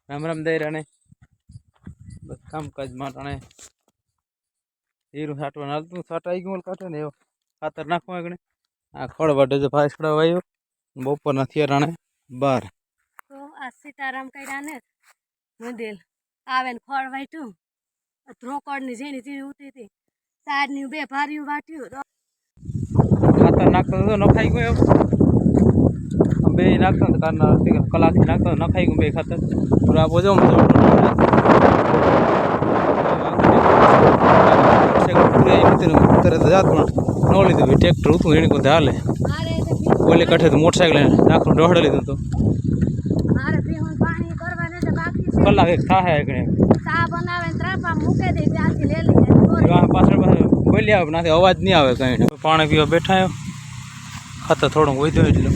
રામ રામ દઈ રાણે બસ કામકાજ માટે હીરું છાંટવાનું હાલતું છાંટાઈ ગયું કાંઠે ને એવો ખાતર નાખવા આગળ આ ખડ વાટે છે ફાસડા વાયો બપોરના થયા રાણે 12 તો આ સીતારામ કર્યા ને મંદિર આવે ને ખડ વાટ્યું ધ્રોકડની જેની તીરી ઉતરી સારની બે ભારીયું વાટ્યું ખાતર નાખતો હતો નખાઈ ગયો બે નાખતો હતો કારના કલાકથી નાખતો નખાઈ ગયું બે ખાતર પૂરું આપો જો તરત જાત પણ ન લીધું ટ્રેક્ટર હતું એની કોઈ હાલે ઓલી કાંઠે તો મોટરસાઇકલ નાખનું દોડ લીધું હતું કલાક એક થાય પાછળ બોલી આવે નાથી અવાજ નહીં આવે કઈ પાણી પીવા બેઠા આવ્યો ખાતર થોડુંક વધ્યું એટલે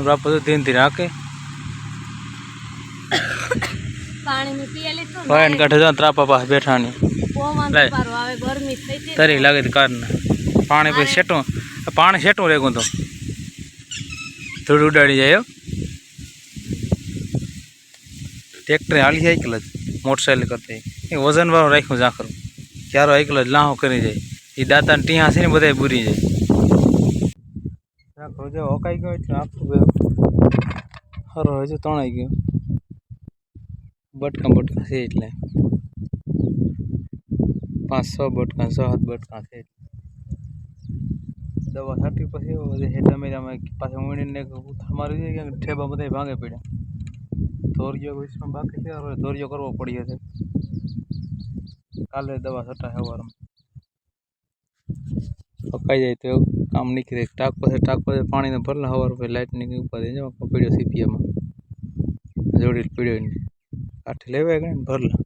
બાપુ તો ધીરે રાખે પાણી કાંઠે જાવ ત્રાપા પાસે બેઠા ની તરી લાગે કારના પાણી પછી સેટું પાણી સેટું રેગું તો થોડું ઉડાડી જાય ટ્રેક્ટર હાલી સાયકલ જ મોટરસાઇકલ કરતા એ વજન વાળું રાખ્યું ઝાખરું ક્યારો સાયકલ જ લાહો કરી જાય એ દાંતાને ટીહા છે ને બધા બુરી જાય ઝાખરું જો હકાઈ ગયો એટલે આખું સારો હોય છે તણાઈ ગયો બટકા છે એટલે 5-6 બટકા 6-7 બટકા છે દવા છાંટી પછી હેઠામાં પાછા ઊણીને મારી જાય કે ઠેબા બધા ભાંગે પડ્યા ધોરિયો વિશ્વમાં બાકી છે ધોરિયો કરવો પડ્યો છે કાલે દવા છટા સવારમાં પકાઈ જાય તો કામ નીકળે ટાંકો છે પાણીને ભરલા સવાર પછી લાઇટની ઉપર જવા પડ્યો સીપીએમાં જોડી પીડ્યો ને કાઠી લેવાય ગઈ ને ભરલા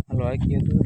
હાલો આખી હતું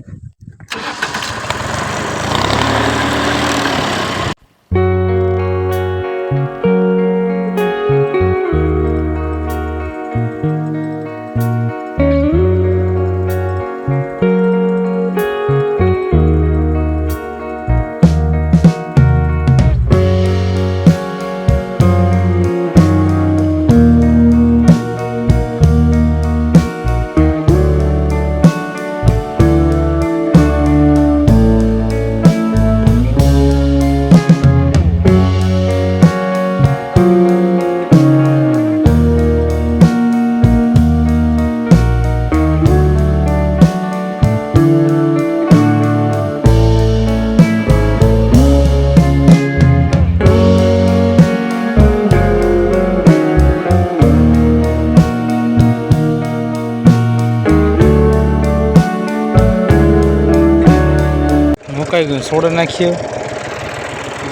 મુકાઈ ગયું સોડા નાખીએ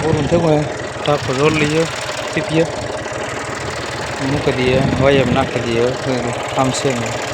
બોલું થયું ટાંકો જોર લઈએ સીપીએ મૂકી દઈએ વાયમ નાખી દઈએ કામ છે નહીં